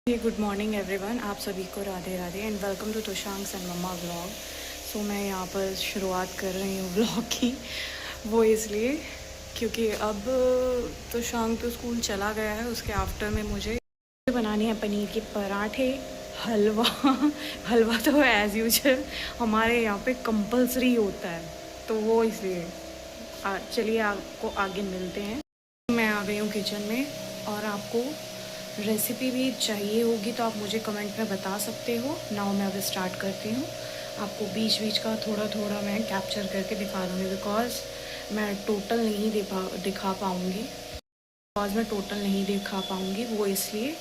Good morning everyone, आप सभी को Radhe Radhe and welcome to Toshank's and mamma vlog. So मैं यहाँ पर शुरुआत कर रही हूँ व्लॉग की। वो इसलिए क्योंकि अब तोशांक तो स्कूल चला गया है। उसके आफ्टर में मुझे बनानी है पनीर के पराठे, हलवा। हलवा तो एज़ यूजुअल हमारे यहाँ पे कंपलसरी होता है, तो वो इसलिए चलिए आपको आगे मिलते हैं। मैं आ गई हूँ किचन में, और आपको रेसिपी भी चाहिए होगी तो आप मुझे कमेंट में बता सकते हो। नाउ मैं अब स्टार्ट करती हूँ। आपको बीच बीच का थोड़ा थोड़ा मैं कैप्चर करके दिखा दूँगी, बिकॉज़ मैं टोटल नहीं दिखा पाऊँगी। वो इसलिए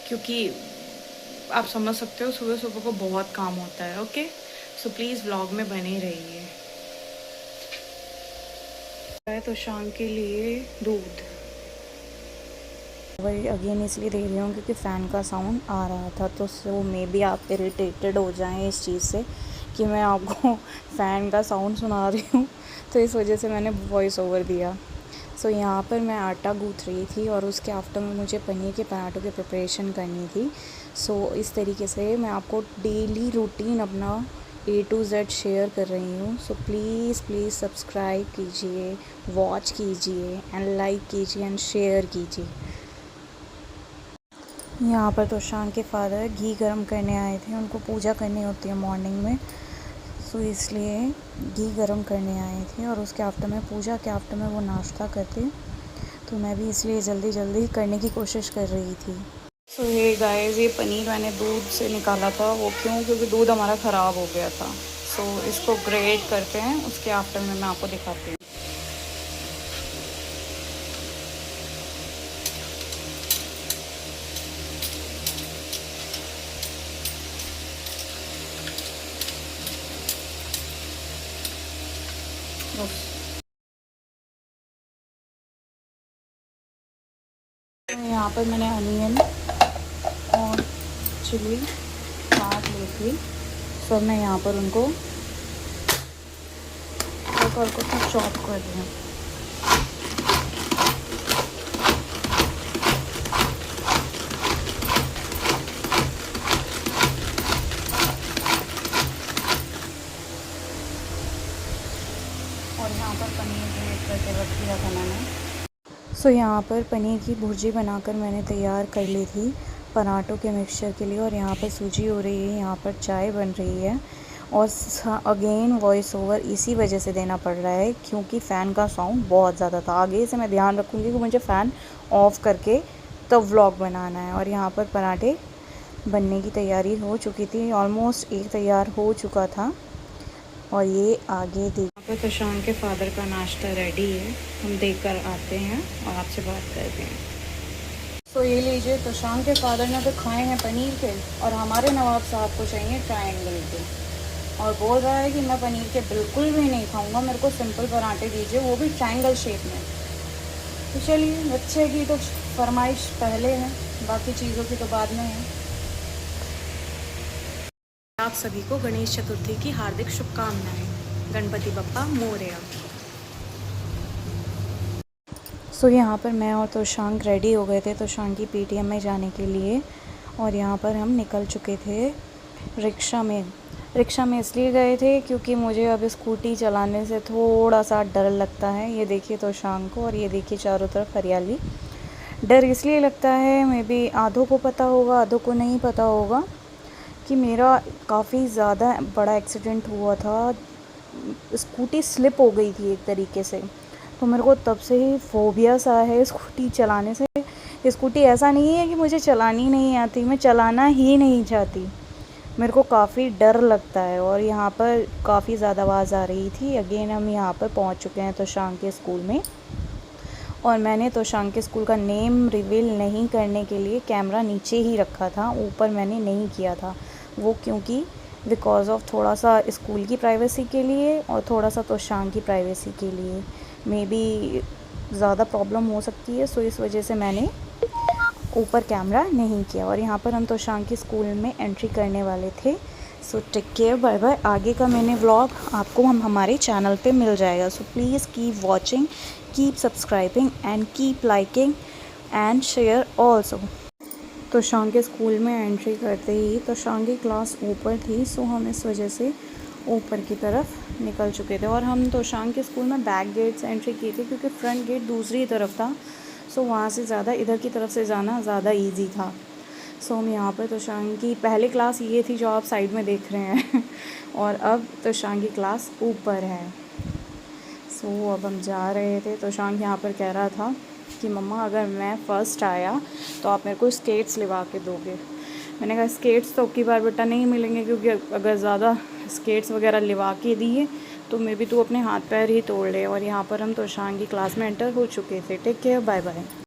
क्योंकि आप समझ सकते हो सुबह सुबह को बहुत काम होता है। ओके, सो प्लीज़ व्लॉग में बने रहिए। तो शाम के लिए दूध वही अगेन इसलिए दे रही हूँ क्योंकि फ़ैन का साउंड आ रहा था, तो सो मे बी आप इरिटेटेड हो जाएं इस चीज़ से कि मैं आपको फ़ैन का साउंड सुना रही हूँ, तो इस वजह से मैंने वॉइस ओवर दिया। सो यहाँ पर मैं आटा गूँथ रही थी और उसके आफ्टर में मुझे पनीर के पराठों की प्रिपरेशन करनी थी। सो इस तरीके से मैं आपको डेली रूटीन अपना A to Z शेयर कर रही हूँ। सो प्लीज़ प्लीज़ सब्सक्राइब कीजिए, वॉच कीजिए एंड लाइक कीजिए एंड शेयर कीजिए। यहाँ पर तोशांक के फादर घी गरम करने आए थे, उनको पूजा करनी होती है मॉर्निंग में, सो इसलिए घी गरम करने आए थे और उसके आफ्टर में पूजा के आफ्टर में वो नाश्ता करते, तो मैं भी इसलिए जल्दी जल्दी करने की कोशिश कर रही थी। सो ये गाइस, ये पनीर मैंने दूध से निकाला था। वो क्यों? क्योंकि दूध हमारा ख़राब हो गया था। सो इसको ग्रेट करते हैं, उसके आफ्टर में मैं आपको दिखाती हूँ। यहाँ पर मैंने अनियन और चिली काट ली थी, सो मैं यहाँ पर उनको हल्का चॉप कर रही हूँ। और यहाँ पर पनीर ग्रेट करके रख दिया था मैंने। सो यहाँ पर पनीर की भुर्जी बनाकर मैंने तैयार कर ली थी पराठों के मिक्सचर के लिए, और यहाँ पर सूजी हो रही है, यहाँ पर चाय बन रही है। और अगेन वॉइस ओवर इसी वजह से देना पड़ रहा है क्योंकि फ़ैन का साउंड बहुत ज़्यादा था। आगे से मैं ध्यान रखूँगी कि मुझे फ़ैन ऑफ़ करके तब व्लॉग बनाना है। और यहाँ पर पराठे बनने की तैयारी हो चुकी थी, ऑलमोस्ट एक तैयार हो चुका था और ये आगे देख। यहाँ पर तोशांक के फादर का नाश्ता रेडी है, हम देख कर आते हैं और आपसे बात करते हैं। तो ये लीजिए, तोशांक के फादर ने तो खाए हैं पनीर के, और हमारे नवाब साहब को चाहिए ट्रायंगल के, और बोल रहा है कि मैं पनीर के बिल्कुल भी नहीं खाऊंगा, मेरे को सिंपल पराठे दीजिए, वो भी ट्रायंगल शेप में। तो चलिए, बच्चे की तो फरमाइश पहले है, बाकी चीज़ों की तो बाद में है। आप सभी को गणेश चतुर्थी की हार्दिक शुभकामनाएं। गणपति बप्पा मोरया। सो यहाँ पर मैं और तोशांक रेडी हो गए थे तोशांक की पीटीएम में जाने के लिए, और यहाँ पर हम निकल चुके थे रिक्शा में इसलिए गए थे क्योंकि मुझे अब स्कूटी चलाने से थोड़ा सा डर लगता है। ये देखिए तोशांक को, और ये देखिए चारों तरफ हरियाली। डर इसलिए लगता है, मे बी आधों को पता होगा आधों को नहीं पता होगा, कि मेरा काफ़ी ज़्यादा बड़ा एक्सीडेंट हुआ था। स्कूटी स्लिप हो गई थी एक तरीके से, तो मेरे को तब से ही फ़ोबिया सा है स्कूटी चलाने से। स्कूटी ऐसा नहीं है कि मुझे चलानी नहीं आती, मैं चलाना ही नहीं चाहती, मेरे को काफ़ी डर लगता है। और यहाँ पर काफ़ी ज़्यादा आवाज़ आ रही थी। अगेन हम यहाँ पर पहुँच चुके हैं तोशांक के स्कूल में, और मैंने तोशांक के स्कूल का नेम रिवील नहीं करने के लिए कैमरा नीचे ही रखा था, ऊपर मैंने नहीं किया था। वो क्योंकि बिकॉज़ ऑफ थोड़ा सा स्कूल की प्राइवेसी के लिए और थोड़ा सा तोशांक की प्राइवेसी के लिए, मे बी ज़्यादा प्रॉब्लम हो सकती है, सो इस वजह से मैंने ऊपर कैमरा नहीं किया। और यहाँ पर हम तोशांक के स्कूल में एंट्री करने वाले थे। So take care, bye bye. आगे का मैंने व्लॉग आपको हमारे चैनल पे मिल जाएगा, so please keep watching, keep subscribing and keep liking and share also. Toshang के स्कूल में एंट्री करते ही तोशांग की क्लास ऊपर थी, सो हम इस वजह से ऊपर की तरफ निकल चुके थे। और हम तोशांग के स्कूल में बैक गेट से एंट्री की थी क्योंकि फ्रंट गेट दूसरी तरफ था, सो वहाँ से ज़्यादा इधर की तरफ से जाना ज़्यादा इजी था। सो हम यहाँ पर तोशांग की पहली क्लास ये थी जो आप साइड में देख रहे हैं और अब तोशांग की क्लास ऊपर है। सो अब हम जा रहे थे। तोशांग यहाँ पर कह रहा था कि मम्मा अगर मैं फ़र्स्ट आया तो आप मेरे को स्केट्स लिवा के दोगे। मैंने कहा स्केट्स तो अब की बार बेटा नहीं मिलेंगे, क्योंकि अगर ज़्यादा स्केट्स वगैरह लिवा के दिए तो मे बी तू अपने हाथ पैर ही तोड़ ले। और यहाँ पर हम तोशांग की क्लास में एंटर हो चुके थे। Take care, bye bye.